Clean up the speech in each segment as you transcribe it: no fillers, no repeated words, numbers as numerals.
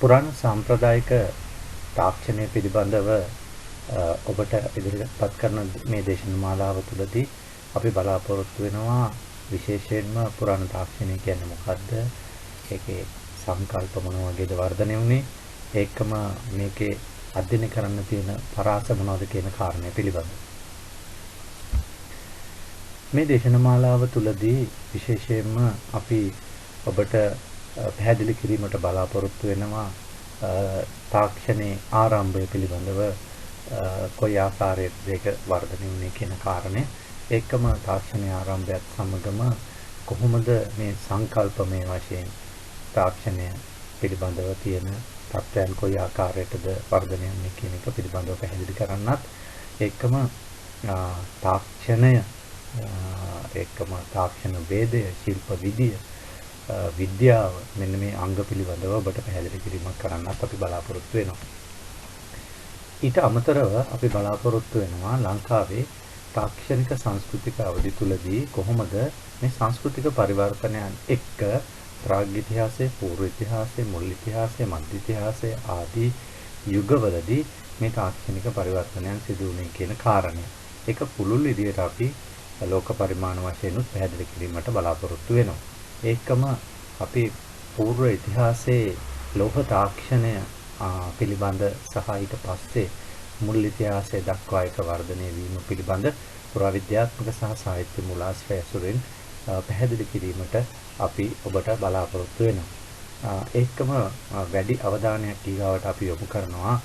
පුරාණ සාම්ප්‍රදායික තාක්ෂණය පිළිබඳව ඔබට ඉදිරිපත් කරන මේ දේශන මාලාව තුළදී අපි බලාපොරොත්තු වෙනවා විශේෂයෙන්ම පුරාණ තාක්ෂණය කියන්නේ මොකද්ද? ඒකේ සංකල්ප මොන වගේද වර්ධනය වුනේ? ඒකම මේකේ අධ්‍යයනය කරන්න තියෙන පරාස මොනවද කියන කාරණය පිළිබඳව. මේ දේශන මාලාව තුළදී විශේෂයෙන්ම අපි ඔබට පැහැදිලි කිරීමට බලාපොරොත්තු වෙනවා තාක්ෂණයේ ආරම්භය පිළිබඳව කොයි ආකාරයකද ඒක වර්ධනය වුනේ කියන කාරණය. ඒකම තාක්ෂණයේ ආරම්භයත් සමගම කොහොමද මේ සංකල්පමය වශයෙන් තාක්ෂණය පිළිබඳව තියෙන තත්ත්වයන් කොයි ආකාරයකද වර්ධනය වුනේ කියන එක පිළිබඳව පැහැදිලි කරන්නත් ඒකම තාක්ෂණය ඒකම තාක්ෂණ වේදය ශිල්ප විද්‍ය විද්‍යාව මෙන්න මේ අංග පිළිබඳව ඔබට පැහැදිලි කිරීමක් කරන්නත් අපි බලාපොරොත්තු වෙනවා. ඊට අමතරව අපි බලාපොරොත්තු වෙනවා ලංකාවේ තාක්ෂණික සංස්කෘතික අවධි තුලදී කොහොමද මේ සංස්කෘතික පරිවර්තනයන් එක්ක ප්‍රාග් ඉතිහාසයේ, පූර්ව ඉතිහාසයේ, මුල් ඉතිහාසයේ, මධ්‍ය ඉතිහාසයේ ආදී යුගවලදී මේ තාක්ෂණික පරිවර්තනයන් සිදු වුණේ කියන කාරණය. ඒක පුළුල් විදියට අපි ලෝක පරිමාණ වශයෙන් උත් පැහැදිලි කිරීමට බලාපොරොත්තු වෙනවා. ඒකම අපි පූර්ව ඉතිහාසයේ ලෝහ තාක්ෂණය පිළිබඳ සහ ඊට පස්සේ මුල් ඉතිහාසයේ දක්වා එක වර්ධනය වීම පිළිබඳ පුරාවිද්‍යාත්මක සහ සාහිත්‍ය මූලාශ්‍රය ඇසුරින් පැහැදිලි කිරීමට අපි ඔබට බලාපොරොත්තු වෙනවා. ඒකම වැඩි අවධානයක් ඊගාවට අපි යොමු කරනවා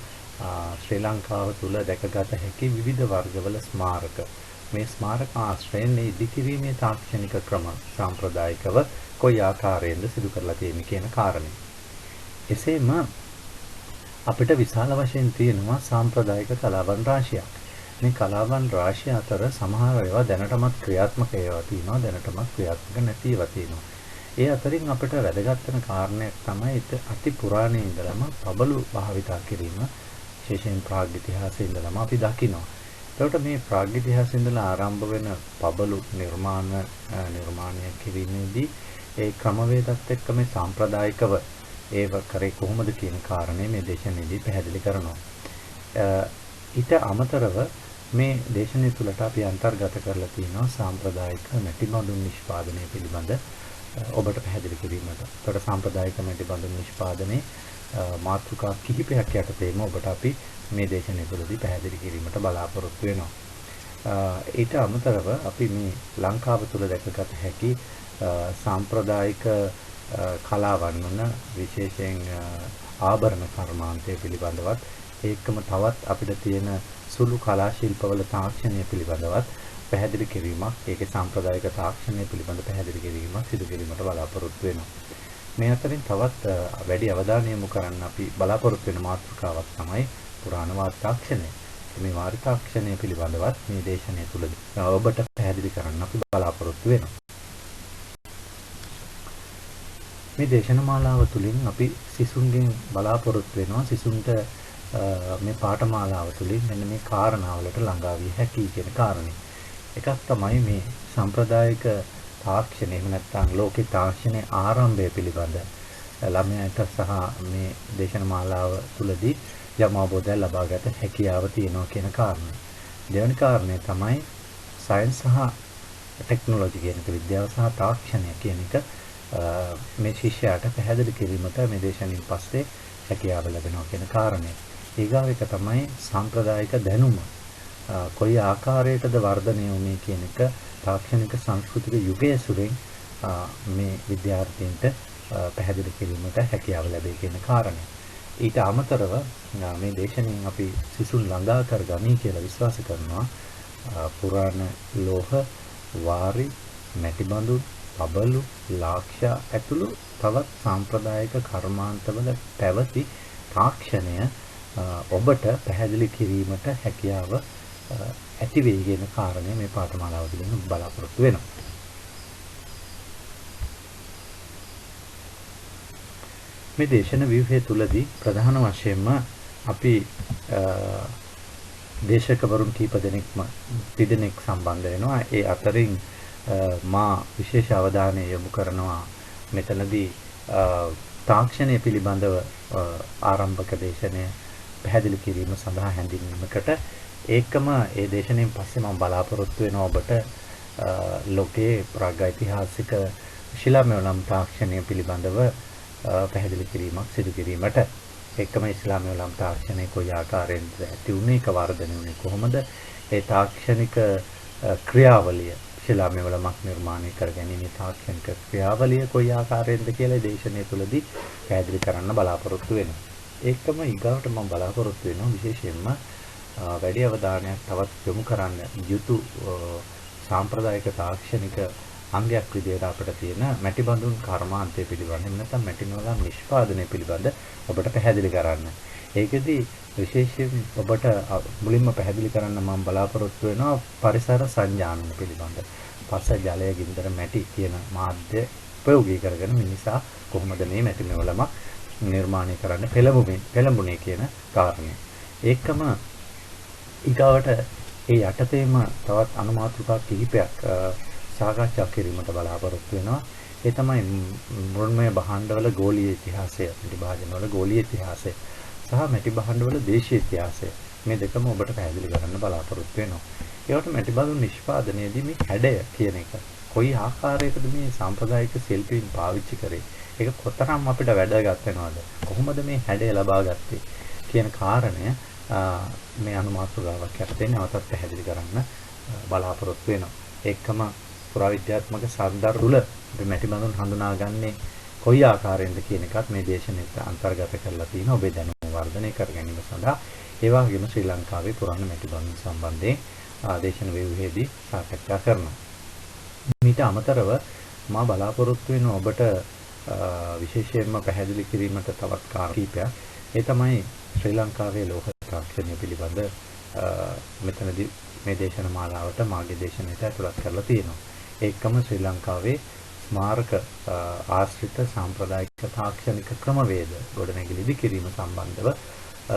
ශ්‍රී ලංකාව තුල දැකගත හැකි විවිධ වර්ගවල ස්මාරක. මේ ස්මාරක ආශ්‍රයෙන් ඉදිකිරීමේ තාක්ෂණික ක්‍රම සාම්ප්‍රදායිකව කොයි ආකාරයෙන්ද සිදු කරලා තියෙන්නේ කියන කාරණේ. එසේම අපිට විශාල වශයෙන් තියෙනවා සාම්ප්‍රදායික කලාවන් රාශියක්. මේ කලාවන් රාශිය අතර සමහර ඒවා දැනටමත් ක්‍රියාත්මක ඒවා තියෙනවා, දැනටමත් ක්‍රියාත්මක නැති ඒවා තියෙනවා. ඒ අතරින් අපිට වැදගත් වෙන කාරණයක් තමයි අති පුරාණයේ ඉඳලම පබළු භාවිතා කිරීම. විශේෂයෙන් ප්‍රාග් ඉතිහාසයේ ඉඳලම අපි දකිනවා. එතකොට මේ ප්‍රාග් ඉතිහාසයේ ඉඳලා ආරම්භ වෙන පබළු නිර්මාණය කිරීමේදී ඒ ක්‍රමවේදත් එක්ක මේ සාම්ප්‍රදායිකව ඒව කරේ කොහොමද කියන කාරණේ මේ දේශනාවේදී පැහැදිලි කරනවා. ඊට අමතරව මේ දේශනාව තුළට අපි අන්තර්ගත කරලා තියෙනවා සාම්ප්‍රදායික මැටිබඳුන් නිෂ්පාදනය පිළිබඳ ඔබට පැහැදිලි කිරීමට. ඒකට සාම්ප්‍රදායික මැටිබඳුන් නිෂ්පාදනයේ මාතෘකා කිහිපයක් යටතේම ඔබට අපි මේ දේශනාව තුළදී පැහැදිලි කිරීමට බලාපොරොත්තු වෙනවා. ඊට අමතරව අපි මේ ලංකාව තුළ දැකගත හැකි සාම්ප්‍රදායික කලාවන් වන විශේෂයෙන් ආභරණ කර්මාන්තය පිළිබඳවත් ඒකම තවත් අපිට තියෙන සුළු කලා ශිල්පවල තාක්ෂණය පිළිබඳවත් පැහැදිලි කිරීමක්, ඒකේ සාම්ප්‍රදායික තාක්ෂණය පිළිබඳ පැහැදිලි කිරීමක් සිදු කිරීමට බලාපොරොත්තු වෙනවා. මේ අතරින් තවත් වැඩි අවධානය යොමු කරන්න අපි බලාපොරොත්තු වෙන මාතෘකාවක් තමයි පුරාණ වාරි තාක්ෂණය. මේ වාරි තාක්ෂණය පිළිබඳවත් මේ දේශනය තුළදී ඔබට පැහැදිලි කරන්න අපි බලාපොරොත්තු වෙනවා. මේ දේශන මාලාව තුළින් අපි සිසුන්ගෙන් බලාපොරොත්තු වෙනවා සිසුන්ට මේ පාඨමාලාව තුළින් මෙන්න මේ කාරණාවලට ළඟා විය හැකි කියන කාරණේ. එකක් තමයි මේ සම්ප්‍රදායික තාක්ෂණය එහෙම නැත්නම් ලෝකේ තාක්ෂණයේ ආරම්භය පිළිබඳ ළමයාට සහ මේ දේශන මාලාව තුළදී යම් අවබෝධයක් ලබාගත හැකියාව තියෙනවා කියන කාරණය. දෙවෙනි කාරණය තමයි සයන්ස් සහ ටෙක්නොලොජි කියන එක, විද්‍යාව සහ තාක්ෂණය කියන එක මේ ශිෂ්‍යයාට පැහැදිලි කිරීමට මේ දේශනෙන් පස්සේ හැකියාව ලැබෙනවා කියන කාරණය. ඊගාව එක තමයි සාම්ප්‍රදායික දැනුම කොයි ආකාරයකද වර්ධනය වුනේ කියන එක තාක්ෂණික සංස්කෘතික යුගයේ සුරින් මේ විද්‍යාර්ථීන්ට පැහැදිලි කිරීමට හැකියාව ලැබේ කියන කාරණය. ඊට අමතරව මේ දේශනෙන් අපි සිසුන් ළඟා කරගනී කියලා විශ්වාස කරනවා පුරාණ ලෝහ, වාරි, මැටිබඳු, පබළු, ලාක්ෂා ඇතුළු තවත් සාම්ප්‍රදායික කර්මාන්තවල පැවති තාක්ෂණය ඔබට පැහැදිලි කිරීමට හැකියාව ඇති වෙයි කියන කාරණය මේ පාඨමාලාව තුළින් බලාපොරොත්තු වෙනවා. මේ දේශන ව්‍යුහය තුළදී ප්‍රධාන වශයෙන්ම අපි දේශකවරුන් කීප දෙනෙක් සම්බන්ධ වෙනවා. ඒ අතරින් මා විශේෂ අවධානය යොමු කරනවා මෙතනදී තාක්ෂණය පිළිබඳව ආරම්භක දේශනය පැහැදිලි කිරීම සඳහා හැඳින්වීමකට ඒකම ඒ දේශනෙන් පස්සේ මම බලාපොරොත්තු වෙනවා ඔබට ලෝකයේ ප්‍රාග්ඓතිහාසික ශිලාමය තාක්ෂණය පිළිබඳව පැහැදිලි කිරීමක් සිදු කිරීමට ඒකම ඉස්ලාමීය වළම් තාක්ෂණය කොයි ආකාරයෙන්ද ඇති වුනේ ඒක වර්ධනය වුනේ කොහොමද ඒ තාක්ෂණික ක්‍රියාවලිය ශිලාමය වළමක් නිර්මාණය කර ගැනීම තාක්ෂණික ක්‍රියාවලිය කොයි ආකාරයෙන්ද කියලා දේශනාව තුළදී පැහැදිලි කරන්න බලාපොරොත්තු වෙනවා. ඒකම ඊගාවට මම බලාපොරොත්තු වෙනවා විශේෂයෙන්ම වැඩි අවධානයක් තවත් යොමු කරන්න යුතු සාම්ප්‍රදායික තාක්ෂණික අංගයක් විදිහට අපිට තියෙන මැටි බඳුන් කර්මාන්තය පිළිබඳ නැත්නම් මැටි නෝලම් නිෂ්පාදනය පිළිබඳ ඔබට පැහැදිලි කරන්න. ඒකෙදි විශේෂයෙන් ඔබට මුලින්ම පැහැදිලි කරන්න මම බලාපොරොත්තු වෙනවා පරිසර සංජානන පිළිබඳ. පස්ස ජලය ගින්දර මැටි කියන මාධ්‍ය ප්‍රයෝගී කරගෙන මිනිසා කොහොමද මේ මැටි නෝලම නිර්මාණය කරන්න පෙළඹුණේ කියන කාරණය. ඒකම ඊගාවට ඒ යටතේම තවත් අනුමාතෘකා කිහිපයක් සාකච්ඡා කිරීමට බලාපොරොත්තු වෙනවා. ඒ තමයි මෘන්මය භාණ්ඩවල ගෝලීය ඉතිහාසය, මැටි භාජනවල ගෝලීය ඉතිහාසය සහ මැටි භාණ්ඩවල දේශීය ඉතිහාසය. මේ දෙකම ඔබට පැහැදිලි කරන්න බලාපොරොත්තු වෙනවා. ඒවට මැටි බඳුන් නිෂ්පාදනයේදී මේ හැඩය කියන එක කොයි ආකාරයකද මේ සාම්ප්‍රදායික ශිල්පීන් පාවිච්චි කරේ? ඒක කොතරම් අපිට වැදගත් වෙනවද? කොහොමද මේ හැඩය ලබා ගත්තේ කියන කාරණය මේ අනුමාතෘකාවක් යටතේ නැවතත් පැහැදිලි කරන්න බලාපොරොත්තු වෙනවා. ඒකම පුරාවිද්‍යාත්මක සාධාරණ තුල අපි මැටි බඳුන් හඳුනාගන්නේ කොයි ආකාරයෙන්ද කියන එකත් මේ දේශනෙට අන්තර්ගත කරලා තියෙනවා ඔබේ දැනුම වර්ධනය කර ගැනීම සඳහා. ඒ වගේම ශ්‍රී ලංකාවේ පුරාණ මැටි බඳුන් සම්බන්ධයෙන් දේශන වේවුවේදී සාකච්ඡා කරනවා. ඊට අමතරව මා බලාපොරොත්තු වෙන ඔබට විශේෂයෙන්ම පැහැදිලි කිරීමට තවත් කාරණා කිහිපයක්. ඒ තමයි ශ්‍රී ලංකාවේ ලෝහ තාක්ෂණය පිළිබඳ මෙතනදී මේ දේශන මාලාවට මාගේ දේශනෙට ඇතුළත් කරලා තියෙනවා. ඒකම ශ්‍රී ලංකාවේ ස්මාරක ආශ්‍රිත සාම්ප්‍රදායික තාක්ෂණික ක්‍රමවේද ගොඩනැගිලි කිරීම සම්බන්ධව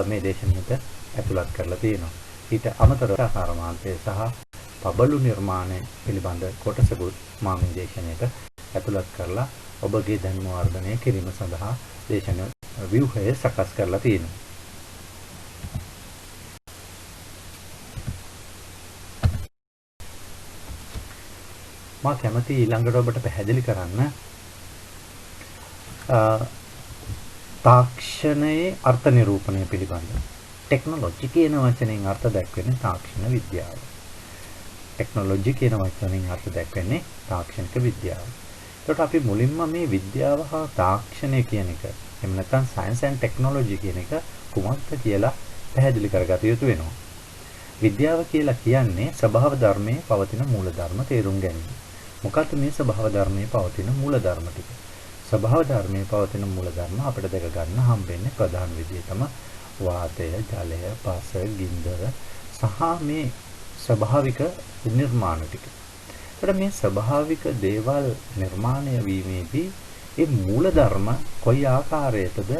මේ දේශනෙට ඇතුළත් කරලා තියෙනවා. ඊට අමතරව කර්මාන්තය සහ පබළු නිර්මාණය පිළිබඳ කොටසකුත් මා මේ දේශනෙට ඇතුළත් කරලා ඔබගේ දැනුම වර්ධනය කිරීම සඳහා දේශන ව්‍යුහය සකස් කරලා තියෙනවා. මා කැමති ඊළඟට ඔබට පැහැදිලි කරන්න තාක්ෂණයේ අර්ථ නිරූපණය පිළිබඳව. ටෙක්නොලොජි කියන වචනයෙන් අර්ථ දැක්වෙන්නේ තාක්ෂණ විද්‍යාව. ටෙක්නොලොජි කියන වචනයෙන් අර්ථ දැක්වෙන්නේ තාක්ෂණික විද්‍යාව. ඒකට අපි මුලින්ම මේ විද්‍යාව හා තාක්ෂණය කියන එක එහෙම නැත්නම් සයන්ස් ඇන්ඩ් ටෙක්නොලොජි කියන එක කුමක්ද කියලා පැහැදිලි කරගත යුතු වෙනවා. විද්‍යාව කියලා කියන්නේ ස්වභාව ධර්මයේ පවතින මූල ධර්ම තේරුම් ගැනීම. මොකක්ද මේ ස්වභාව ධර්මයේ පවතින මූල ධර්ම ටික? ස්වභාව ධර්මයේ පවතින මූල ධර්ම අපිට දැක ගන්න හම්බෙන්නේ ප්‍රධාන විදිහටම වාතය, ජලය, පස, ගින්දර සහ මේ ස්වභාවික නිර්මාණ ටික. ඒකට මේ ස්වභාවික දේවල් නිර්මාණය වීමේදී මේ මූල ධර්ම කොයි ආකාරයකද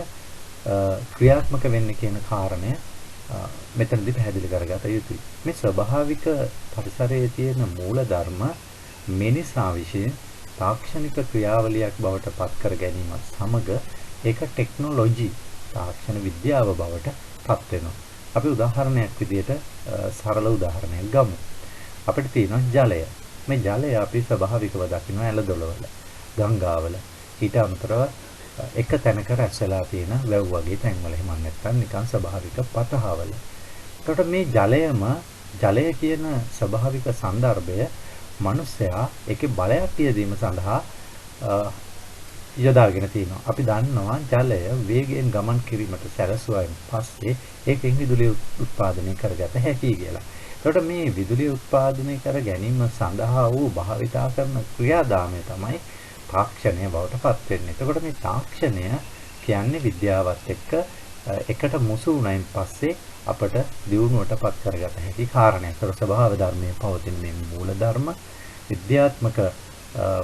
ක්‍රියාත්මක වෙන්නේ කියන කාරණය මෙතනදී පැහැදිලි කරගත යුතුයි. මේ ස්වභාවික පරිසරයේ තියෙන මූල ධර්ම මිනිසා විසින් තාක්ෂණික ක්‍රියාවලියක් බවට පත් කර ගැනීම සමග ඒක ටෙක්නොලොජි තාක්ෂණ විද්‍යාව බවට පත් වෙනවා. අපි උදාහරණයක් විදිහට සරල උදාහරණයක් ගමු. අපිට තියෙනවා ජලය. මේ ජලය අපි ස්වභාවිකව දකිනවා ඇලදොලවල, ගංගාවල. ඊට අමතරව එක තැනක රැස් වෙලා තියෙන වැව් වගේ තැන්වල එහෙම නැත්නම් නිකන් ස්වභාවික පතහවල. එතකොට මේ ජලය කියන ස්වභාවික સંદર્ભය මිනිසයා ඒකේ බලයක් තියදීම සඳහා යොදාගෙන තිනවා. අපි දන්නවා ජලය වේගයෙන් ගමන් කිරීමට සැලසුවායින් පස්සේ ඒකෙන් විදුලිය උත්පාදනය කරගත හැකියි කියලා. එතකොට මේ විදුලිය උත්පාදනය කර ගැනීම සඳහා වූ භාවිතා කරන ක්‍රියාදාමය තමයි තාක්ෂණය බවට පත් වෙන්නේ. එතකොට මේ තාක්ෂණය කියන්නේ විද්‍යාවත් එක්ක එකට මුසු වුණයින් පස්සේ අපට දියුණුවට පත් කරගත හැකි කාරණයක්. ඒක ස්වභාව ධර්මයේ පවතින මේ මූල ධර්ම විද්‍යාත්මක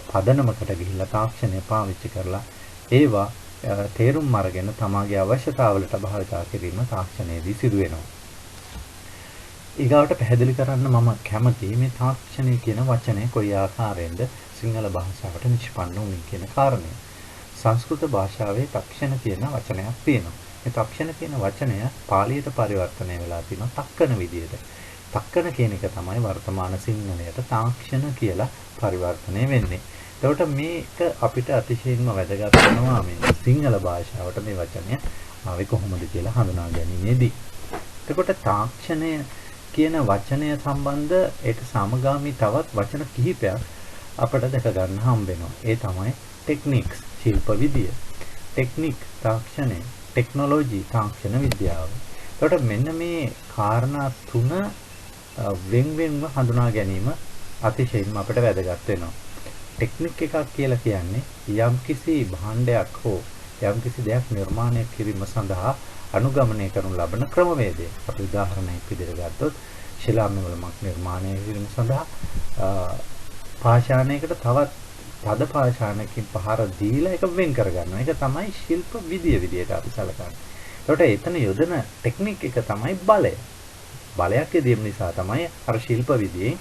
පදනමකට ගිහිල්ලා තාක්ෂණය පාවිච්චි කරලා ඒවා තේරුම් අරගෙන තමාගේ අවශ්‍යතාවලට භාවිතා කිරීම තාක්ෂණයේදී සිදු වෙනවා. ඊගාවට පැහැදිලි කරන්න මම කැමතියි මේ තාක්ෂණය කියන වචනේ කොයි ආකාරයෙන්ද සිංහල භාෂාවට නිෂ්පන්න වුනේ කියන කාරණය. සංස්කෘත භාෂාවේ තක්ෂණ කියන වචනයක් තියෙනවා. මේ තක්ෂණ කියන වචනය පාලියට පරිවර්තනය වෙලා තිනවා තක්කන විදියට. තක්කන කියන එක තමයි වර්තමාන සිංහලයට තාක්ෂණ කියලා පරිවර්තනය වෙන්නේ. එතකොට මේක අපිට අතිශයින්ම වැදගත් වෙනවා මේ සිංහල භාෂාවට මේ වචනය ආවේ කොහොමද කියලා හඳුනා ගැනීමේදී. එතකොට තාක්ෂණය කියන වචනය සම්බන්ධ ඒක සමගාමී තවත් වචන කිහිපයක් අපිට දැක ගන්න හම්බ වෙනවා. ඒ තමයි ටෙක්නික්ස් ශිල්ප විද්‍ය, ටෙක්නික් තාක්ෂණය, ටෙක්නොලොජි තාක්ෂණ විද්‍යාව. එතකොට මෙන්න මේ කාරණා තුන වෙන්වෙන්ව හඳුනා ගැනීම අතිශයින්ම අපිට වැදගත් වෙනවා. ටෙක්නික් එකක් කියලා කියන්නේ යම්කිසි භාණ්ඩයක් හෝ යම්කිසි දෙයක් නිර්මාණය කිරීම සඳහා අනුගමනය කරනු ලබන ක්‍රමවේදය. අපි උදාහරණයක් විදිහට ගත්තොත් ශිලාමය වලමක් නිර්මාණය කිරීම සඳහා පාෂාණයකට තවත් පද පාෂාණයකින් පහර දීලා ඒක වෙන් කරගන්නවා. ඒක තමයි ශිල්ප විද්‍ය විදියට අපි සැලකන්නේ. ඒකට එතන යොදන ටෙක්නික් එක තමයි බලය. බලයක් යෙදීම නිසා තමයි අර ශිල්ප විද්‍යාවේ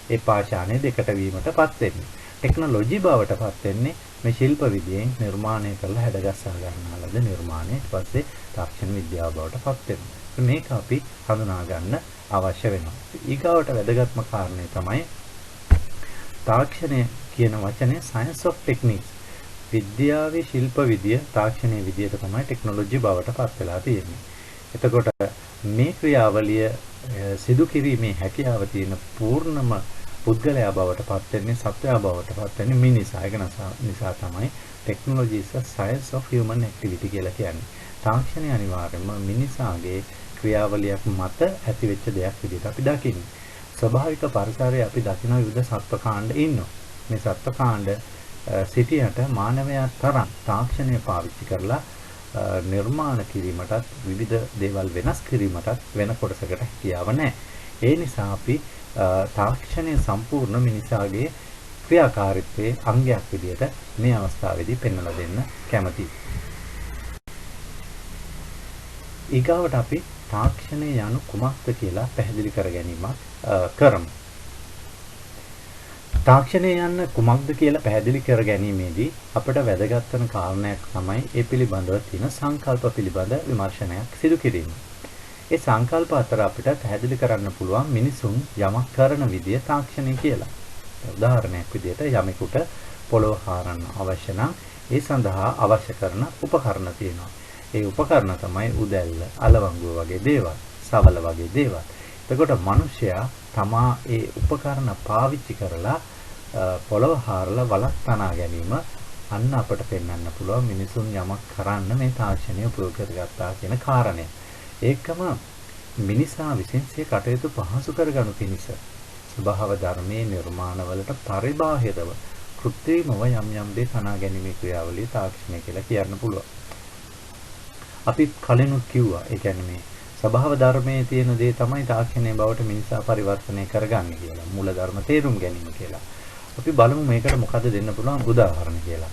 ඒ පාෂාණය දෙකට වීමටපත් වෙන්නේ. ටෙක්නොලොජි බවටපත් වෙන්නේ මේ ශිල්ප විද්‍යාවෙන් නිර්මාණය කරලා හැඩගස්සා ගන්නාලද නිර්මාණය ඊට පස්සේ තාක්ෂණ විද්‍යාව බවටපත් වෙනවා. මේක අපි හඳුනා ගන්න අවශ්‍ය වෙනවා. ඊගාවට වැදගත්ම කාරණේ තමයි තාක්ෂණය කියන වචනේ science of techniques. විද්‍යාවේ ශිල්ප විද්‍ය තාක්ෂණයේ විද්‍යට තමයි ටෙක්නොලොජි බවටපත් වෙලා තියෙන්නේ. එතකොට මේ ක්‍රියාවලිය සිදු කිරීමේ හැකියාව තියෙන පූර්ණම පුද්ගලයා බවට පත් වෙන්නේ සත්වයා බවට පත් වෙන්නේ මිනිසා. ඒක නිසා තමයි technology is a science of human activity කියලා කියන්නේ. තාක්ෂණය අනිවාර්යයෙන්ම මිනිසාගේ ක්‍රියාවලියක් මත ඇතිවෙච්ච දෙයක් විදිහට අපි දකින්නේ. ස්වභාවික පරිසරයේ අපි දකින විවිධ සත්ව කාණ්ඩ ඉන්නවා. මේ සත්ව කාණ්ඩ සිටියට මානවයා තරම් තාක්ෂණය පාවිච්චි කරලා නිර්මාණ කිරීමටත් විවිධ දේවල් වෙනස් කිරීමටත් වෙන කොටසකට හැකියාව නැහැ. ඒ නිසා අපි තාක්ෂණය සම්පූර්ණ මිනිසාගේ ක්‍රියාකාරීත්වයේ අංගයක් විදිහට මේ අවස්ථාවේදී පෙන්වලා දෙන්න කැමතියි. ඊගාවට අපි තාක්ෂණය යනු කුමක්ද කියලා පැහැදිලි කර ගැනීමක් කරමු. තාක්ෂණය යන්න කුමක්ද කියලා පැහැදිලි කර ගැනීමේදී අපට වැදගත් වෙන කාරණයක් තමයි ඒ පිළිබඳව තියෙන සංකල්ප පිළිබඳ විමර්ශනයක් සිදු කිරීම. ඒ සංකල්ප අතර අපිට පැහැදිලි කරන්න පුළුවන් මිනිසුන් යමක් කරන විදිය තාක්ෂණය කියලා. උදාහරණයක් විදිහට යමෙකුට පොළොව හාරන්න අවශ්‍ය නම් ඒ සඳහා අවශ්‍ය කරන උපකරණ තියෙනවා. ඒ උපකරණ තමයි උදැල්ල, අලවංගුව වගේ දේවල්, සවල වගේ දේවල්. එතකොට මිනිසයා තමා ඒ උපකරණ පාවිච්චි කරලා පොළොව හාරලා වලක් තනා ගැනීම අන්න අපට පෙන්වන්න පුළුවන් මිනිසුන් යමක් කරන්න මේ තාක්ෂණය උපයෝග කරගත්තා කියන කාරණය. ඒකම මිනිසා විසින් සිය කටයුතු පහසු කරගනු පිණිස ස්වභාව ධර්මයේ නිර්මාණවලට පරිබාහිරව කෘත්‍රිමව යම් යම් දේ තනා ගැනීමේ ක්‍රියාවලිය තාක්ෂණය කියලා කියන්න පුළුවන්. අපි කලිනුත් කිව්වා ඒ කියන්නේ මේ ස්වභාව ධර්මයේ තියෙන දේ තමයි තාක්ෂණයේ බවට මිනිසා පරිවර්තනය කරගන්නේ කියලා. මූල ධර්ම තේරුම් ගැනීම කියලා. අපි බලමු මේකට මොකද දෙන්න පුළුවන් උදාහරණ කියලා.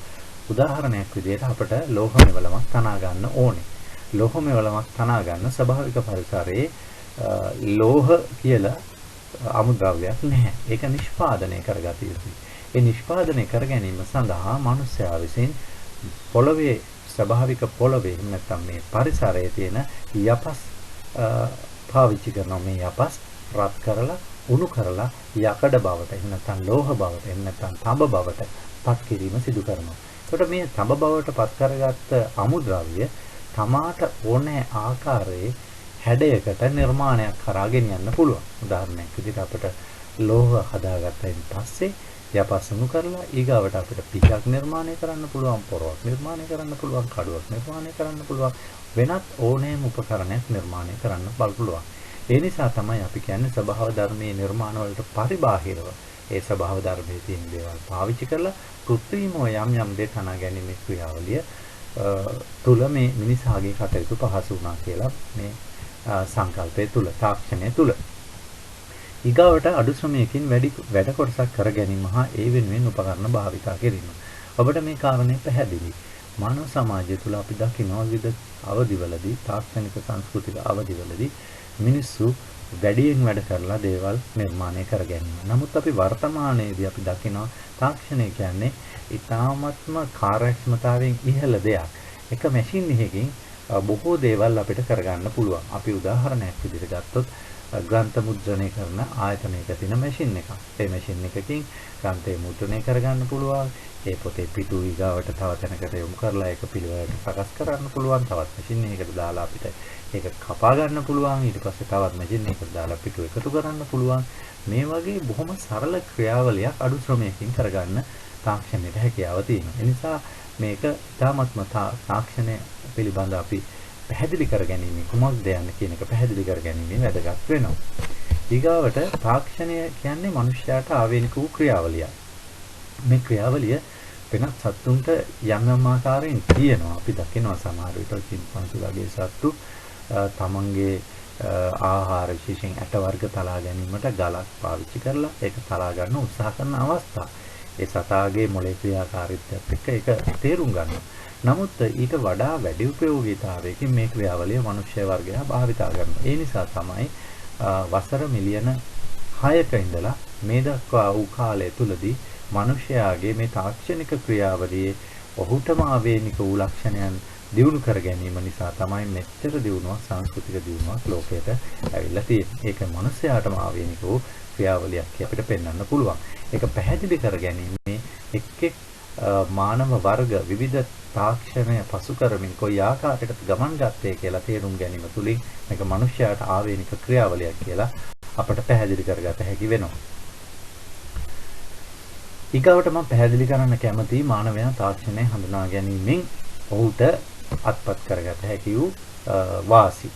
උදාහරණයක් විදිහට අපිට ලෝහ මෙවලමක් තනා ගන්න ඕනේ. ලෝහ මෙවලමක් තනා ගන්න ස්වභාවික පරිසරයේ ලෝහ කියලා අමුද්‍රව්‍යයක් නැහැ. ඒක නිෂ්පාදනය කරගත යුතුයි. ඒ නිෂ්පාදනය කර ගැනීම සඳහා මිනිස්යා විසින් පොළවේ ස්වභාවික පොළවේ නැත්නම් මේ පරිසරයේ තියෙන යපස් පාවිච්චි කරනවා. මේ යපස් රත් කරලා උණු කරලා යකඩ බවට එහෙම නැත්නම් ලෝහ බවට එහෙම නැත්නම් තඹ බවට පත් කිරීම සිදු කරනවා. ඒකට මේ තඹ බවට පත් කරගත්ත අමුද්‍රව්‍ය තමාට ඕනෑ ආකාරයේ හැඩයකට නිර්මාණයක් කරා ගෙනියන්න පුළුවන්. උදාහරණයක් විදිහට අපිට ලෝහ හදාගත්තයින් පස්සේ යපස් උණු කරලා ඊගාවට අපිට පිටක් නිර්මාණය කරන්න පුළුවන්, පොරවක් නිර්මාණය කරන්න පුළුවන්, කඩුවක් නිර්මාණය කරන්න පුළුවන්, වෙනත් ඕනෑම උපකරණයක් නිර්මාණය කරන්න පුළුවන්. ඒ නිසා තමයි අපි කියන්නේ ස්වභාව ධර්මයේ නිර්මාණ වලට පරිබාහිරව ඒ ස්වභාව ධර්මයේ තියෙන දේවල් පාවිච්චි කරලා කෘත්‍රිමව යම් යම් දේ තනා ගැනීමේ ක්‍රියාවලිය තුල මේ මිනිසාගේ කටයුතු පහසු වුණා කියලා මේ සංකල්පය තුල තාක්ෂණය තුල ඊගාවට අඩු ශ්‍රමයකින් වැඩ කොටසක් කර ගැනීම හා ඒ වෙනුවෙන් උපකරණ භාවිතා කිරීම. ඔබට මේ කාරණේ පැහැදිලි. මානව සමාජය තුළ අපි දකිනවා විවිධ අවධිවලදී තාක්ෂණික සංස්කෘතික අවධිවලදී මිනිස්සු වැඩියෙන් වැඩ කරලා දේවල් නිර්මාණය කර ගැනීම. නමුත් අපි වර්තමානයේදී අපි දකිනවා තාක්ෂණය කියන්නේ ඊ타ත්ම කාර්යක්ෂමතාවයෙන් ඉහළ දෙයක්. එක මැෂින් එකකින් බොහෝ දේවල් අපිට කරගන්න පුළුවන්. අපි උදාහරණයක් විදිහට ගත්තොත් ග්‍රන්ථ මුද්‍රණය කරන ආයතනයක තියෙන මැෂින් එකක්. ඒ මැෂින් එකකින් ග්‍රන්ථය මුද්‍රණය කරගන්න පුළුවන්. ඒ පොතේ පිටු ඊගාවට තව තැනකට යොමු කරලා ඒක පිළිවෙලට සකස් කරන්න පුළුවන්. තවත් මැෂින් එකකට දාලා අපිට ඒක කපා ගන්න පුළුවන්. ඊට පස්සේ තවත් මැෂින් එකකට දාලා පිටු එකතු කරන්න පුළුවන්. මේ වගේ බොහොම සරල ක්‍රියාවලියක් අඩු ශ්‍රමයකින් කරගන්න තාක්ෂණයට හැකියාව තියෙනවා. ඒ නිසා මේක තාමත්ම තාක්ෂණය පිළිබඳ අපි පැහැදිලි කර ගැනීම කුමක්ද යන්න කියන එක පැහැදිලි කර ගැනීම වැදගත් වෙනවා. ඊගාවට තාක්ෂණය කියන්නේ මනුෂ්‍යයාට ආවේනික වූ ක්‍රියාවලියක්. මේ ක්‍රියාවලිය වෙනත් සත්තුන්ට යම් යම් ආකාරයෙන් තියෙනවා. අපි දකිනවා සමහර විට චිම්පන්සි වගේ සත්තු තමන්ගේ ආහාර විශේෂයෙන් ඇට වර්ග තලා ගැනීමට ගලක් පාවිච්චි කරලා ඒක තලා ගන්න උත්සාහ කරන අවස්ථා. ඒ සතාගේ මොළේ ක්‍රියාකාරීත්වයත් එක්ක ඒක තේරුම් ගන්නවා. නමුත් ඊට වඩා වැඩි උපයෝගීතාවයකින් මේ ක්‍රියාවලිය මනුෂ්‍ය වර්ගයා භාවිතා කරනවා. ඒ නිසා තමයි වසර මිලියන 6ක ඉඳලා මේ දක්වා වූ කාලය තුලදී මනුෂ්‍යයාගේ මේ තාක්ෂණික ක්‍රියාවලියේ ඔහුටම ආවේනික වූ ලක්ෂණයන් දියුණු කර ගැනීම නිසා තමයි මෙච්චර දියුණුවක් සංස්කෘතික දියුණුවක් ලෝකයට ඇවිල්ලා තියෙන්නේ. ඒක මනුෂ්‍යයාටම ආවේනික වූ ක්‍රියාවලියක් අපිට පෙන්වන්න පුළුවන්. ඒක පැහැදිලි කර ගැනීමේ එක් මානව වර්ග විවිධ තාක්ෂණය පසු කරමින් කොයි ආකාරයකට ගමන් ගත්තේ කියලා තේරුම් ගැනීම තුළින් මේක මනුෂ්‍යයාට ආවේනික ක්‍රියාවලියක් කියලා අපට පැහැදිලි කරගත හැකි වෙනවා. ඊගවට මම පැහැදිලි කරන්න කැමතියි මානවයා තාක්ෂණය හඳුනා ගැනීමෙන් ඔහුට අත්පත් කරගත හැකි වූ වාසි.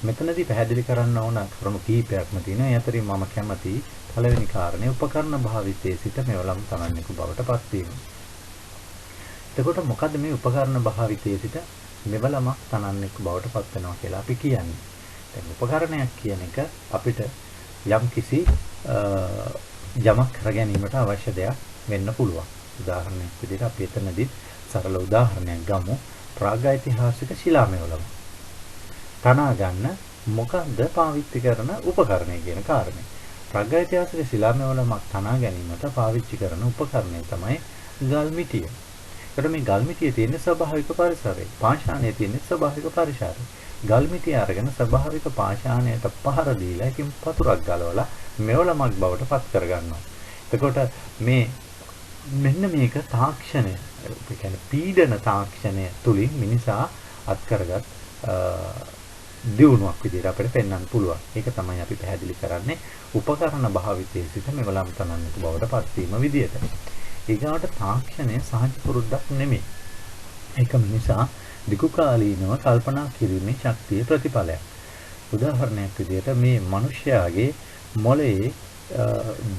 මෙතනදී පැහැදිලි කරන්න ඕන කරුණු කීපයක්ම තියෙනවා. ඒ අතරින් මම කැමතියි පළවෙනි කාරණේ උපකරණ භාවිතයේ සිට මෙවලම් තනන්නෙකු බවට පත්වීම. එතකොට මොකද්ද මේ උපකරණ භාවිතයේ සිට මෙවලමක් තනන්නෙකු බවට පත් වෙනවා කියලා අපි කියන්නේ? දැන් උපකරණයක් කියන එක අපිට යම් කිසි යමක් කර ගැනීමට අවශ්‍ය දෙයක් වෙන්න පුළුවන්. උදාහරණයක් විදිහට අපි එතනදී සරල උදාහරණයක් ගමු. ප්‍රාග්ඓතිහාසික ශිලා මෙවලම තනා ගන්න මොකද්ද පාවිච්චි කරන උපකරණය කියන කාරණේ. ප්‍රාග්ඓතිහාසික ශිලා මෙවලමක් තනා ගැනීමට පාවිච්චි කරන උපකරණය තමයි ගල් මිටිය. ඒකට මේ ගල් මිටියේ තියෙන ස්වභාවික පරිසරය, පාෂාණයේ තියෙන ස්වභාවික පරිසරය. ගල් මිටිය අරගෙන ස්වභාවික පාෂාණයට පහර දීලා ඒකෙන් පතුරක් ගලවලා මෙවලමක් බවට පත් කරගන්නවා. එතකොට මෙන්න මේක තාක්ෂණය, ඒ කියන්නේ පීඩන තාක්ෂණය තුලින් මිනිසා අත් කරගත් දියුණුවක් විදිහට අපිට පෙන්වන්න පුළුවන්. ඒක තමයි අපි පැහැදිලි කරන්නේ උපකරණ භාවිතයේ සිට මෙවලම් තනන්නට බවට පත්වීම විදිහට. ඊගාවට තාක්ෂණය සහජ පුරුද්දක් නෙමෙයි. ඒක මිනිසා දිගු කාලීනව කල්පනා කිරීමේ ශක්තිය ප්‍රතිඵලයක්. උදාහරණයක් විදිහට මේ මිනිස්යාගේ මොළයේ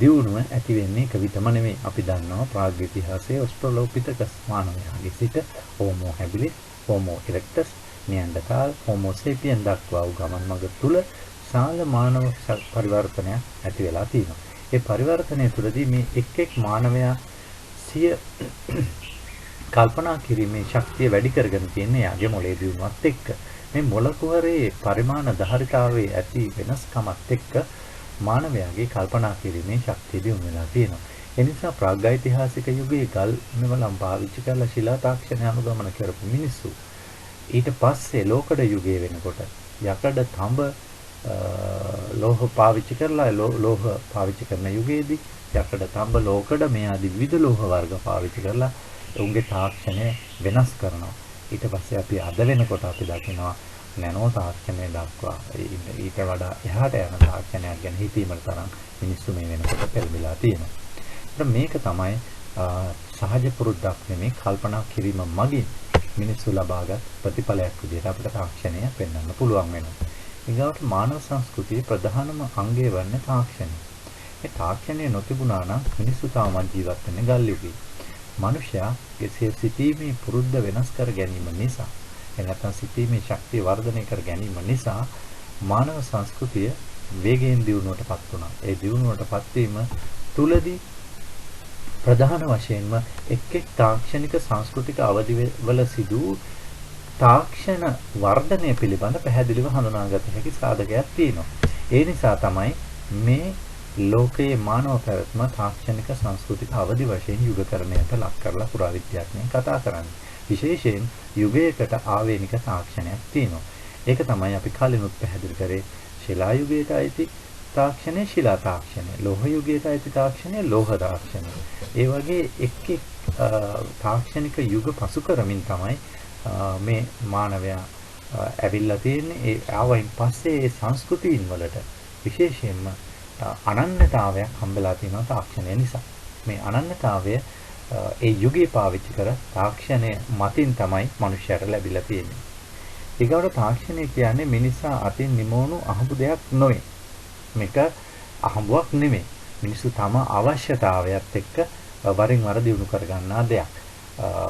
දියුණුව ඇති වෙන්නේ එක විටම නෙමෙයි. අපි දන්නවා ප්‍රාග්ඉතිහාසයේ ඔස්ට්‍රලෝපිතකස් මානවයාගේ සිට හෝමෝ හැබිලිස්, හෝමෝ ඉරෙක්ටස්, නියැන්ඩර්තාල්, හෝමෝ සේපියන් දක්වා වූ ගමන් මඟ තුල සාල මානව පරිවර්තනයක් ඇති වෙලා තියෙනවා. ඒ පරිවර්තනය තුළදී මේ එක් මානවයා සිය කල්පනා කිරීමේ ශක්තිය වැඩි කරගෙන තියෙන යාගේ මොළයේ දියුණුවත් එක්ක. මේ මොළ කුහරයේ පරිමාණ ධාරිතාවයේ ඇති වෙනස්කමත් එක්ක මානවයාගේ කල්පනා කිරීමේ ශක්තිය දියුණු වෙලා තියෙනවා. ඒ නිසා ප්‍රාග්ඓතිහාසික යුගයේ ගල් මෙවලම් පාවිච්චි කරලා ශිලා තාක්ෂණය අනුගමන කරපු මිනිස්සු ඊට පස්සේ ලෝකඩ යුගයේ වෙනකොට යකඩ තඹ ලෝහ පාවිච්චි කරලා ලෝහ පාවිච්චි කරන යුගයේදී යකඩ තඹ ලෝකඩ මේ ආදී විවිධ ලෝහ වර්ග පාවිච්චි කරලා උන්ගේ තාක්ෂණය වෙනස් කරනවා. ඊට පස්සේ අපි අද වෙනකොට අපි දකිනවා නැනෝ තාක්ෂණය දක්වා ඊට වඩා එහාට යන තාක්ෂණයක් ගැන හිතීමට තරම් මිනිස්සු මේ වෙනකොට පෙළඹිලා තියෙනවා. මේක තමයි සහජ පුරුද්දක් නෙමේ කල්පනා කිරීම මගින් මිනිස්සු ලබාගත් ප්‍රතිඵලයක් විදිහට අපිට තාක්ෂණය පෙන්වන්න පුළුවන් වෙනවා. ඊගාවට මානව සංස්කෘතියේ ප්‍රධානම අංගය වන්නේ තාක්ෂණය. මේ තාක්ෂණය නොතිබුණා නම් මිනිස්සු තාමත් ජීවත් වෙන්නේ ගල් යුගයේ. මනුෂ්‍යයාගේ සිතීමේ පුරුද්ද වෙනස් කර ගැනීම නිසා එනතන සිතීමේ ශක්තිය වර්ධනය කර ගැනීම නිසා මානව සංස්කෘතිය වේගයෙන් දියුණුවටපත් වුණා. ඒ දියුණුවටපත් වීම තුලදී ප්‍රධාන වශයෙන්ම එක් තාක්ෂණික සංස්කෘතික අවධිවල සිදු තාක්ෂණ වර්ධනය පිළිබඳ පැහැදිලිව හඳුනාගත හැකි සාධකයක් තියෙනවා. ඒ නිසා තමයි මේ ලෝකයේ මානව පැවැත්ම තාක්ෂණික සංස්කෘතික අවදි වශයෙන් යුගකරණයට ලක් කරලා පුරාවිද්‍යාඥයන් කතා කරන්නේ. විශේෂයෙන් යුගයකට ආවේනික තාක්ෂණයක් තියෙනවා. ඒක තමයි අපි කලිනුත් පැහැදිලි කරේ ශිලා යුගයට අයිති තාක්ෂණය ශිලා තාක්ෂණය, ලෝහ යුගයට අයිති තාක්ෂණය ලෝහ තාක්ෂණය. ඒ වගේ එක් තාක්ෂණික යුග පසු කරමින් තමයි මේ මානවයා ඇවිල්ලා තියෙන්නේ. ඒ ආවයින් පස්සේ ඒ සංස්කෘතීන් වලට විශේෂයෙන්ම අනන්‍යතාවයක් හම්බෙලා තියෙනවා තාක්ෂණය නිසා. මේ අනන්‍යතාවය ඒ යුගයේ පාවිච්චි කර තාක්ෂණය මතින් තමයි මනුෂ්‍යයට ලැබිලා තියෙන්නේ. ඊගොඩ තාක්ෂණය කියන්නේ මිනිසා අතින් නිමවුණු අහඹු දෙයක් නොවේ. මේක අහඹුවක් නෙමෙයි. මිනිස්සු තම අවශ්‍යතාවයත් එක්ක වරින් වර දිනු කර ගන්නා දෙයක්.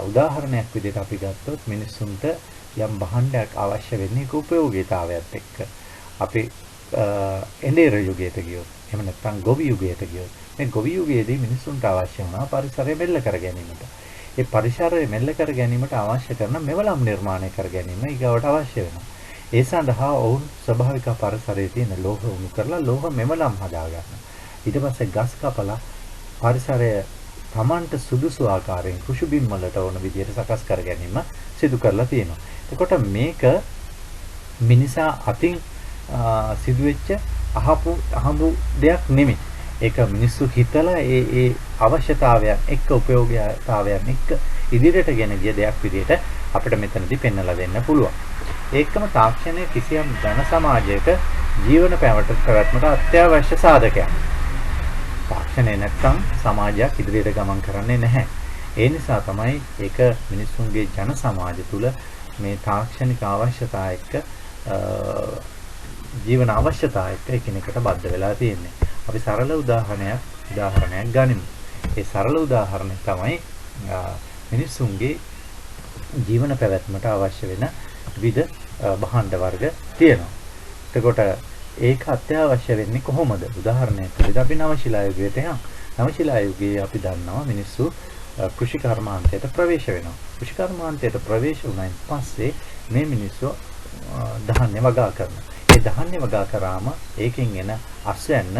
උදාහරණයක් විදිහට අපි ගත්තොත් මිනිස්සුන්ට යම් භාණ්ඩයක් අවශ්‍ය වෙන්නේ ඒක උපයෝගීතාවයත් එක්ක. අපි එඬේර යුගයට ගියොත් එහෙම නැත්නම් ගොවි යුගයට ගියොත් මේ ගොවි යුගයේදී මිනිස්සුන්ට අවශ්‍ය වුණා පරිසරය මෙල්ල කර ගැනීමට. ඒ පරිසරය මෙල්ල කර ගැනීමට අවශ්‍ය කරන මෙවලම් නිර්මාණය කර ගැනීම ඊගවට අවශ්‍ය වෙනවා. ඒ සඳහා ඔවුන් ස්වභාවික පරිසරයේ තියෙන ලෝහ උණු කරලා ලෝහ මෙවලම් හදා ගන්නවා. ඊට පස්සේ ගස් කපලා පරිසරය Tamanට සුදුසු ආකාරයෙන් කුෂු බිම් වලට ඕන විදිහට සකස් කර ගැනීම සිදු කරලා තියෙනවා. එතකොට මේක මිනිසා අතින් සිදුවෙච්ච අහඹු දෙයක් නෙමෙයි. ඒක මිනිස්සු හිතලා ඒ අවශ්‍යතාවයන් එක්ක උපයෝගීතාවයන් එක්ක ඉදිරියට ගෙන ගිය දෙයක් විදිහට අපිට මෙතනදී පෙන්වලා දෙන්න පුළුවන්. ඒකම තාක්ෂණය කිසියම් ජන සමාජයක ජීවන පැවැත්මට අත්‍යවශ්‍ය සාධකයක්. තාක්ෂණය නැත්නම් සමාජයක් ඉදිරියට ගමන් කරන්නේ නැහැ. ඒ නිසා තමයි ඒක මිනිස්සුන්ගේ ජන සමාජ තුළ මේ තාක්ෂණික අවශ්‍යතා එක්ක ජීවන අවශ්‍යතා එක්ක එකිනෙකට බද්ධ වෙලා තියෙන්නේ. අපි සරල උදාහරණයක් ගනිමු. ඒ සරල උදාහරණය තමයි මිනිස්සුන්ගේ ජීවන පැවැත්මට අවශ්‍ය වෙන විවිධ භාණ්ඩ වර්ග තියෙනවා. එතකොට ඒක අත්‍යවශ්‍ය වෙන්නේ කොහොමද? උදාහරණයක් විදිහට අපි නවශිලා යුගයට යමු. නවශිලා යුගයේ අපි දන්නවා මිනිස්සු කෘෂි කර්මාන්තයට ප්‍රවේශ වෙනවා. කෘෂි කර්මාන්තයට ප්‍රවේශ වුණායින් පස්සේ මේ මිනිස්සු ධාන්‍ය වගා කරනවා. ඒ ධාන්‍ය වගා කරාම ඒකෙන් එන අස්වැන්න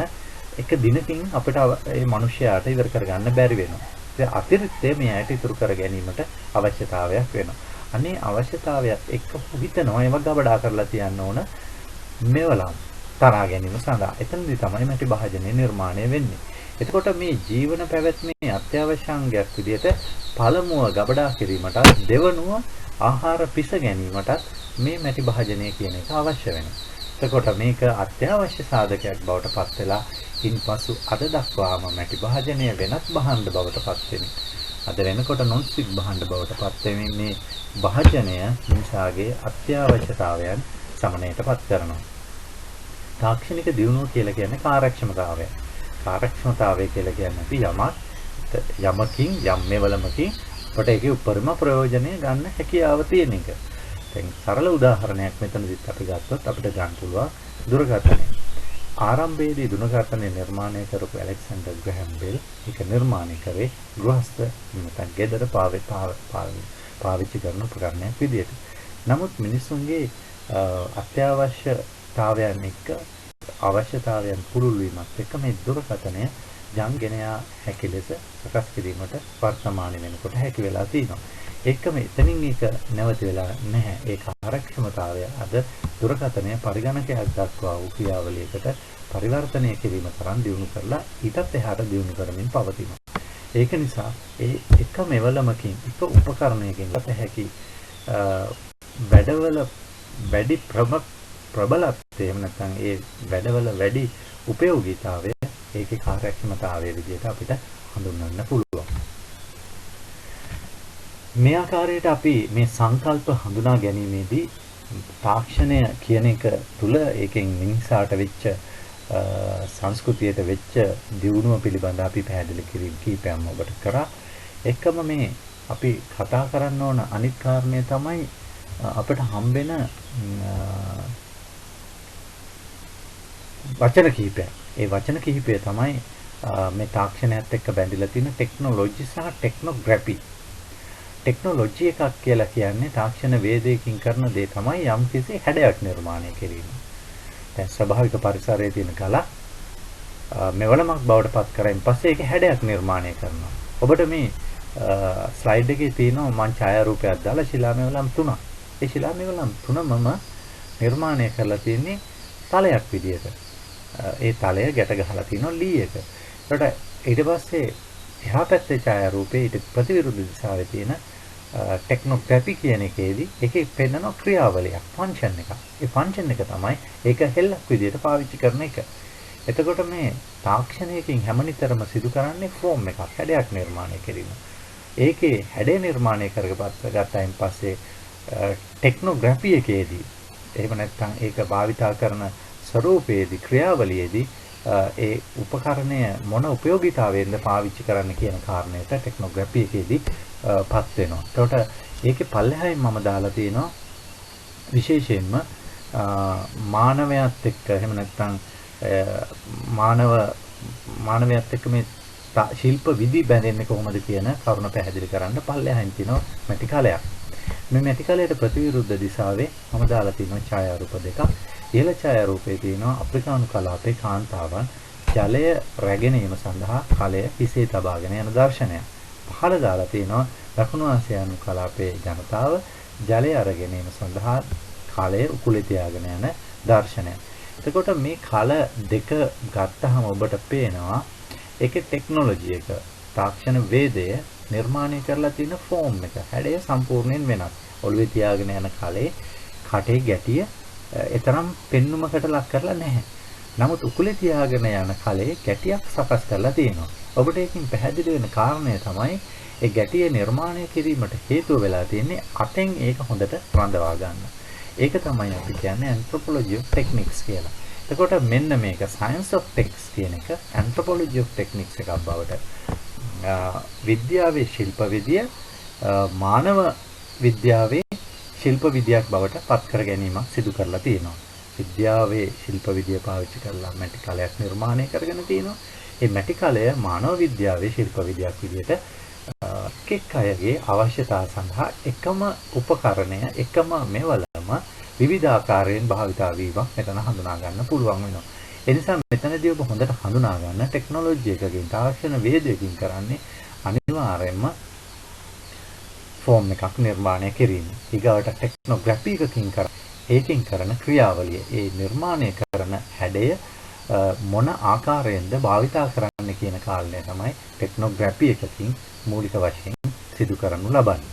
එක දිනකින් අපිට මේ මිනිස්යාට ඉවර කරගන්න බැරි වෙනවා. ඒ අතිරික්තය මේ ඇයට ඉතුරු කර ගැනීමට අවශ්‍යතාවයක් වෙනවා. අනේ අවශ්‍යතාවයත් එක්ක හිතනවා ඒව ගබඩා කරලා තියන්න ඕන මෙවලම් තරහා ගැනීම සඳහා. එතනදී තමයි මැටි භාජනය නිර්මාණය වෙන්නේ. එතකොට මේ ජීවන පැවැත්මේ අත්‍යවශ්‍ය අංගයක් විදිහට පළමුව ගබඩා කිරීමට දෙවනුව ආහාර පිස ගැනීමට මේ මැටි භාජනය කියන එක අවශ්‍ය වෙනවා. එතකොට මේක අත්‍යවශ්‍ය සාධකයක් බවට පත් වෙලා ඉන්පසු අද දක්වාම මැටි භාජනය වෙනත් භාණ්ඩ බවට පත් වෙනවා. අද වෙනකොට නොන්ස්ටික් භාණ්ඩ බවට පත් වෙමින් මේ භාජනය මිනිසාගේ අත්‍යවශ්‍යතාවයන් සමනයට පත් කරනවා. තාක්ෂණික දියුණුව කියලා කියන්නේ කාර්යක්ෂමතාවය. කාර්යක්ෂමතාවය කියලා කියන්නේ අපි යමකින් යම් මෙවලමකින් අපට ඒකේ උපරිම ප්‍රයෝජනය ගන්න හැකියාව තියෙන එක. දැන් සරල උදාහරණයක් මෙතනදිත් අපි ගත්තොත් අපිට ගන්න පුළුවන් දුරකථනය. ආරම්භයේදී දුරකථනය නිර්මාණය කරපු ඇලෙක්සැන්ඩර් ග්‍රැහම් බෙල් ඒක නිර්මාණය කරේ ගෘහස්ත නැත්නම් ගෙදර පාවිච්චි කරන උපකරණයක් විදියට. නමුත් මිනිසුන්ගේ අත්‍යවශ්‍යතාවයන් එක්ක අවශ්‍යතාවයන් පුළුල් වීමත් එක්ක මේ දුරකථනය ජංගෙන හැකි ලෙස සකස් කිරීමට වර්තමාන වෙනකොට හැකි වෙලා තියෙනවා. ඒකම එතනින් ඒක නැවති වෙලා නැහැ. ඒ කාර්යක්ෂමතාවය අද දුරකථනය පරිගණකයක් දක්වා වූ ක්‍රියාවලියකට පරිවර්තනය කිරීම තරම් දියුණු කරලා ඊටත් එහාට දියුණු කරමින් පවතිනවා. ඒක නිසා ඒ එක මෙවලමකින් එක උපකරණයකින් ගත හැකි වැඩවල වැඩි ප්‍රබලත්වය එහෙම නැත්නම් ඒ වැඩවල වැඩි උපයෝගීතාවය ඒකේ කාර්යක්ෂමතාවයේ විදිහට අපිට හඳුන්වන්න පුළුවන්. මේ ආකාරයට අපි මේ සංකල්ප හඳුනා ගැනීමේදී තාක්ෂණය කියන එක තුල ඒකෙන් මිනිසාට වෙච්ච සංස්කෘතියට වෙච්ච දියුණුව පිළිබඳ අපි පැහැදිලි කිරීම කීපයක් ඔබට කරා. එකම මේ අපි කතා කරන්න ඕන අනිත් කාරණය තමයි අපිට හම්බෙන වචන කිහිපයක්. ඒ වචන කිහිපය තමයි මේ තාක්ෂණයත් එක්ක බැඳිලා තියෙන ටෙක්නොලොජි සහ ටෙක්නොග්‍රැෆි. ටෙක්නොලොජි එකක් කියලා කියන්නේ තාක්ෂණ වේදයකින් කරන දේ තමයි යම්කිසි හැඩයක් නිර්මාණය කිරීම. දැන් ස්වභාවික පරිසරයේ තියෙන ගල මෙවලමක් බවට පත් කරයින් පස්සේ ඒක හැඩයක් නිර්මාණය කරනවා. ඔබට මේ ස්ලයිඩ් එකේ තියෙනවා මං ඡායාරූපයක් දාලා ශිලා මෙවලම් තුනක්. ඒ ශිලා මෙවලම් තුනම නිර්මාණය කරලා තියෙන්නේ තලයක් විදියට. ඒ තලය ගැට ගහලා තියෙනවා ලී එක. ඒකට ඊට පස්සේ එහා පැත්තේ ඡායාරූපේ ඊට ප්‍රතිවිරුද්ධ දිශාවේ තියෙන ටෙක්නෝග්‍රැෆි කියන එකේදී ඒකේ පෙන්නන ක්‍රියාවලියක් ෆන්ක්ෂන් එකක්. ඒ ෆන්ක්ෂන් එක තමයි ඒක හෙල්ලක් විදියට පාවිච්චි කරන එක. එතකොට මේ තාක්ෂණයකින් හැමනිතරම සිදු කරන්නේ ෆෝම් එකක් හැඩයක් නිර්මාණය කිරීම. ඒකේ හැඩය නිර්මාණය කරගත්තයින් පස්සේ ටෙක්නෝග්‍රැෆි එකේදී එහෙම නැත්නම් ඒක භාවිතා කරන ස්වරූපයේදී ක්‍රියාවලියේදී ඒ උපකරණය මොන ප්‍රයෝගිතාවෙන්ද පාවිච්චි කරන්න කියන කාරණයට ටෙක්නෝග්‍රැෆි එකේදී පත් වෙනවා. ඒකට ඒකේ පල්ලෙහායින් මම දාලා තියෙනවා විශේෂයෙන්ම මානවයාත් එක්ක එහෙම නැත්නම් මානවයාත් එක්ක මේ ශිල්ප විදි බැඳෙන්නේ කොහොමද කියන කරුණ පැහැදිලි කරන්න පල්ලෙහායින් තියෙනවා මැටි කලයක්. මේ මැටි කලයට ප්‍රතිවිරුද්ධ දිශාවේ මම දාලා තියෙනවා ඡායාරූප දෙකක්. ඉහළ ඡායාරූපයේ තියෙනවා අප්‍රිකානු කලාපේ කාන්තාවන් ජලය රැගෙනීම සඳහා කලය හිසේ තබාගෙන යන දර්ශනය. පහළ දාලා තියෙනවා දකුණු ආසියානු කලාපේ ජනතාව ජලය අරගෙනීම සඳහා කලය උකුලේ තියාගෙන යන දර්ශනය. එතකොට මේ කල දෙක ගත්තහම ඔබට පේනවා ඒකේ ටෙක්නොලොජි එක තාක්ෂණ වේදය නිර්මාණය කරලා තියෙන ෆෝම් එක හැඩය සම්පූර්ණයෙන් වෙනස්. ඔළුවේ තියාගෙන යන කලේ කටේ ගැටිය එතරම් පෙන්නුමකට ලක් කරලා නැහැ. නමුත් උකුලේ තියාගෙන යන කලේ ගැටියක් සකස් කරලා තියෙනවා. ඔබට ඒකෙන් පැහැදිලි වෙන කාරණය තමයි ඒ ගැටිය නිර්මාණය කිරීමට හේතුව වෙලා තියෙන්නේ අතෙන් ඒක හොඳට රඳවා ගන්න. ඒක තමයි අපි කියන්නේ anthropology of techniques කියලා. එතකොට මෙන්න මේක science of techniques කියන එක anthropology of techniques එකක් බවට විද්‍යාවේ ශිල්ප විද්‍ය මානව විද්‍යාවේ ශිල්ප විද්‍යාවක් බවට පත් කර ගැනීමක් සිදු කරලා තියෙනවා. විද්‍යාවේ ශිල්ප විද්‍ය පාවිච්චි කරලා මැටි කලයක් නිර්මාණය කරගෙන තියෙනවා. මේ මැටි කලය මානව විද්‍යාවේ ශිල්ප විද්‍යාවක් විදිහට එක් අයගේ අවශ්‍යතාව සඳහා එකම උපකරණය එකම මෙවලම විවිධ ආකාරයෙන් භාවිතා වීමක් මෙතන හඳුනා ගන්න පුළුවන් වෙනවා. ඒ නිසා මෙතනදී ඔබ හොඳට හඳුනා ගන්න ටෙක්නොලොජි එකකින් තාක්ෂණ වේදයකින් කරන්නේ අනිවාර්යයෙන්ම ෆෝම් එකක් නිර්මාණය කිරීම. ඊගාවට ටෙක්නෝග්‍රැෆි එකකින් ඒකෙන් කරන ක්‍රියාවලිය ඒ නිර්මාණය කරන හැඩය මොන ආකාරයෙන්ද භාවිතා කරන්න කියන කාරණය තමයි ටෙක්නෝග්‍රැෆි එකකින් මූලික වශයෙන් සිදු කරනු ලබන්නේ.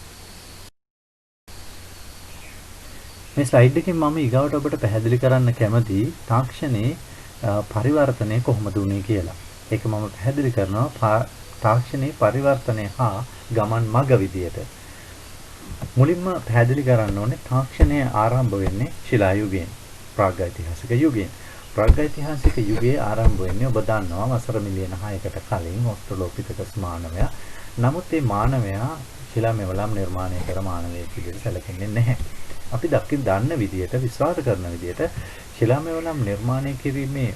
මේ ස්ලයිඩ් එකෙන් මම ඊගාවට ඔබට පැහැදිලි කරන්න කැමති තාක්ෂණයේ පරිවර්තනය කොහොමද වුනේ කියලා. ඒක මම පැහැදිලි කරනවා තාක්ෂණයේ පරිවර්තනය හා ගමන් මඟ විදියට. මුලින්ම පැහැදිලි කරන්න ඕනේ තාක්ෂණය ආරම්භ වෙන්නේ ශිලා යුගයෙන්, ප්‍රාග්ඓතිහාසික යුගයෙන්. ප්‍රාග්ඓතිහාසික යුගයේ ආරම්භ වෙන්නේ ඔබ දන්නවා වසර මිලියන 6කට කලින් ඔස්ට්‍රලෝපිතකස් මානවයා. නමුත් මේ මානවයා ශිලා මෙවලම් නිර්මාණය කර මානවයෙක් විදිහට සැලකෙන්නේ නැහැ. අපි දන්න විදිහට විශ්වාස කරන විදිහට ශිලා මෙවලම් නිර්මාණය කිරීමේ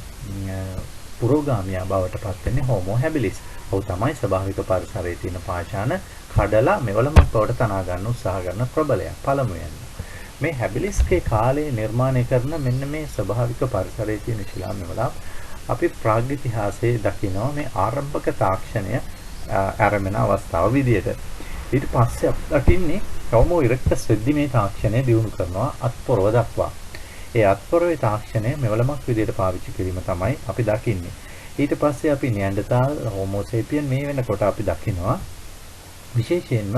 පුරෝගාමියා බවට පත් වෙන්නේ හෝමෝ හැබිලිස්. ඔහු තමයි ස්වභාවික පරිසරයේ තියෙන පාෂාණ කඩලා මෙවලමක් බවට තනා ගන්න උත්සාහ කරන ප්‍රබලයක් පළමුවෙන්. මේ හැබිලිස්ගේ කාලේ නිර්මාණය කරන මෙන්න මේ ස්වභාවික පරිසරයේ තියෙන ශිලා මෙවලම් අපි ප්‍රාග්ඉතිහාසයේ දකිනවා මේ ආරම්භක තාක්ෂණය ආරම්භන අවස්ථාව විදිහට. ඊට පස්සේ අපි දකින්නේ හෝමෝ ඉරෙක්ටස් වෙද්දී මේ තාක්ෂණය දියුණු කරනවා අත්පොරව දක්වා. ඒ අත්පොරවේ තාක්ෂණය මෙවලමක් විදිහට පාවිච්චි කිරීම තමයි අපි දකින්නේ. ඊට පස්සේ අපි නියැන්ඩර්තාල් හෝමෝ සේපියන් මේ වෙනකොට අපි දකිනවා විශේෂයෙන්ම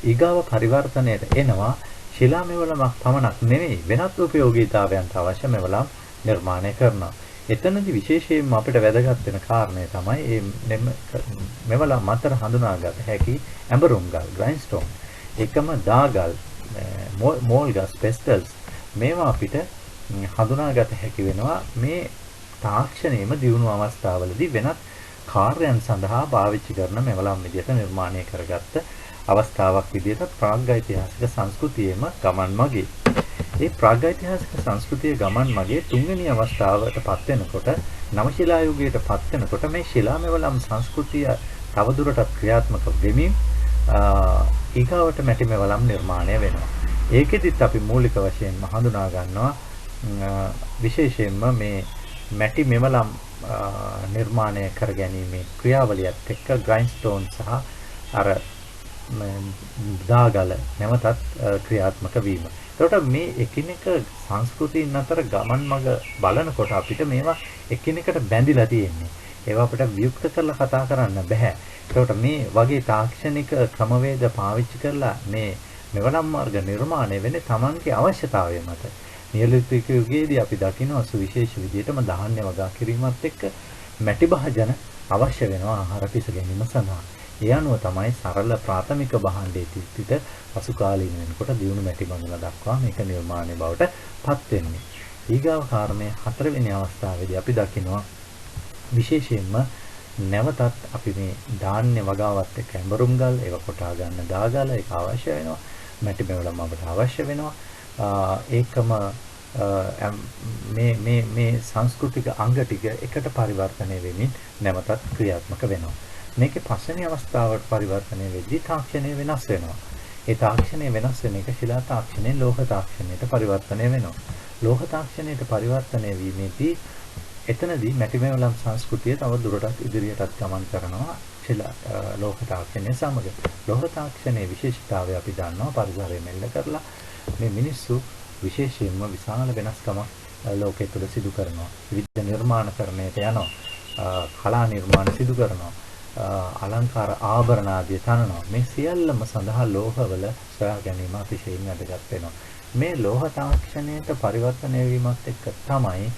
ඊගාව පරිවර්තනයට එනවා ශිලා මෙවලමක් පමණක් නෙවෙයි වෙනත් උපයෝගීතාවයන්ට අවශ්‍ය මෙවලම් නිර්මාණය කරනවා. එතනදී විශේෂයෙන්ම අපිට වැදගත් වෙන කාරණය තමයි මේ මෙවලම් අතර හඳුනාගත හැකි ඇඹරුම් ගල්, ග්‍රයින්ස්ටෝන්, එකම දාගල්, මෝල් ගස්, පෙස්ටල්ස් මේවා අපිට හඳුනාගත හැකි වෙනවා මේ තාක්ෂණයේම දියුණු අවස්ථාවලදී වෙනත් කාර්යයන් සඳහා පාවිච්චි කරන මෙවලම් විදිහට නිර්මාණය කරගත්ත අවස්ථාවක් විදිහට ප්‍රාග්ඓතිහාසික සංස්කෘතියේම ගමන් මගේ. මේ ප්‍රාග්ඓතිහාසික සංස්කෘතියේ ගමන් මගේ තුන්වෙනි අවස්ථාවට පත් වෙනකොට නවශිලා යුගයට පත් වෙනකොට මේ ශිලා මෙවලම් සංස්කෘතිය තවදුරටත් ක්‍රියාත්මක වෙමින් ඊගාවට මැටි මෙවලම් නිර්මාණය වෙනවා. ඒකෙදිත් අපි මූලික වශයෙන්ම හඳුනා ගන්නවා විශේෂයෙන්ම මේ මැටි මෙවලම් නිර්මාණය කර ගැනීමේ ක්‍රියාවලියත් එක්ක ග්‍රයින්ස්ටෝන් සහ අර දාගල නැවතත් ක්‍රියාත්මක වීම. ඒකට මේ එකිනෙක සංස්කෘතීන් අතර ගමන් මඟ බලනකොට අපිට මේවා එකිනෙකට බැඳිලා තියෙන්නේ. ඒවා අපිට වියුක්ත කරලා කතා කරන්න බෑ. ඒකට මේ වගේ තාක්ෂණික ක්‍රමවේද පාවිච්චි කරලා මේ මෙවනම් මාර්ග නිර්මාණය වෙන්නේ Tamanගේ අවශ්‍යතාවය මත. නියලිතික යුගයේදී අපි දකිනවා සුවිශේෂ විදිහටම ධාන්‍ය වගා කිරීමත් එක්ක මැටි භාජන අවශ්‍ය වෙනවා ආහාර පිස ගැනීම සඳහා. ඒ අනුව තමයි සරල ප්‍රාථමික භාණ්ඩයේ තිස්තිත පසු කාලීන වෙනකොට දියුණු මැටි බඳුන දක්වා මේක නිර්මාණය බවට පත් වෙන්නේ. ඊගාව කාරණේ හතරවෙනි අවස්ථාවේදී අපි දකිනවා විශේෂයෙන්ම නැවතත් අපි මේ ධාන්‍ය වගාවත් එක්ක ඇඹරුම් ගල් ඒව කොටා ගන්න දාගල ඒක අවශ්‍ය වෙනවා. මැටි මෙවලම අපට අවශ්‍ය වෙනවා. ඒකම මේ සංස්කෘතික අංග ටික එකට පරිවර්තනය වෙමින් නැවතත් ක්‍රියාත්මක වෙනවා. මේකේ පස්වෙනි අවස්ථාවට පරිවර්තනය වෙද්දී තාක්ෂණය වෙනස් වෙනවා. ඒ තාක්ෂණය වෙනස් වෙන එක ශිලා තාක්ෂණයෙන් ලෝහ තාක්ෂණයට පරිවර්තනය වෙනවා. ලෝහ තාක්ෂණයට පරිවර්තනය වීමේදී එතනදී මැටි මෙවලම් සංස්කෘතිය තව දුරටත් ඉදිරියටත් ගමන් කරනවා ශිලා ලෝහ තාක්ෂණය සමග. ලෝහ තාක්ෂණයේ විශේෂතාවය අපි දන්නවා පරිසරය මෙල්ල කරලා මේ මිනිස්සු විශේෂයෙන්ම විශාල වෙනස්කමක් ලෝකයේ තුල සිදු කරනවා. විවිධ නිර්මාණකරණයට යනවා. කලා නිර්මාණ සිදු කරනවා. අලංකාර ආභරණ ආදී තනනවා. මේ සියල්ලම සඳහා ලෝහවල සොයා ගැනීම අතිශයින් වැදගත් වෙනවා. මේ ලෝහ තාක්ෂණයට පරිවර්තනය වීමත් එක්ක තමයි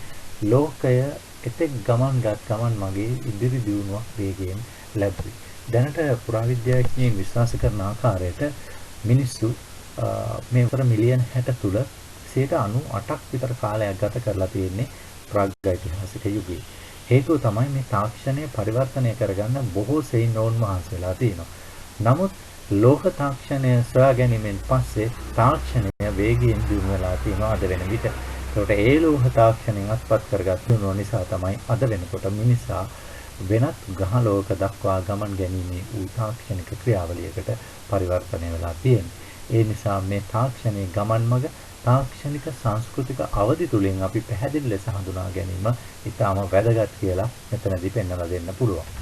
ලෝකය එතෙක් ගමන්ගත් ගමන් මගේ ඉදිරි දියුණුවක් වේගයෙන් ලැබුවේ. දැනට පුරාවිද්‍යාඥයන් විශ්වාස කරන ආකාරයට මිනිස්සු මේ උතර මිලියන 60 තුල 98ක් විතර කාලයක් ගත කරලා තියෙන්නේ ප්‍රාග්යිතිහාසික යුගයේ. හේතුව තමයි මේ තාක්ෂණය පරිවර්තනය කරගන්න බොහෝ සෙයින් ඕන් මහන්සි වෙලා තියෙනවා. නමුත් ලෝහ තාක්ෂණය සොයා ගැනීමෙන් පස්සේ තාක්ෂණය වේගයෙන් දියුණු වෙලා තියෙනවා අද වෙන විට. ඒකට ඒ ලෝහ තාක්ෂණයෙන් අත්පත් කරගන්න නිසා තමයි අද වෙනකොට මිනිසා වෙනත් ග්‍රහ ලෝක දක්වා ගමන් ගැනීමේ වූ තාක්ෂණික ක්‍රියාවලියකට පරිවර්තනය වෙලා තියෙන්නේ. ඒ නිසා මේ තාක්ෂණයේ ගමන් මඟ තාක්ෂණික සංස්කෘතික අවධි තුලින් අපි පැහැදිලි ලෙස හඳුනා ගැනීම ඉතාම වැදගත් කියලා මෙතනදී පෙන්වලා දෙන්න පුළුවන්.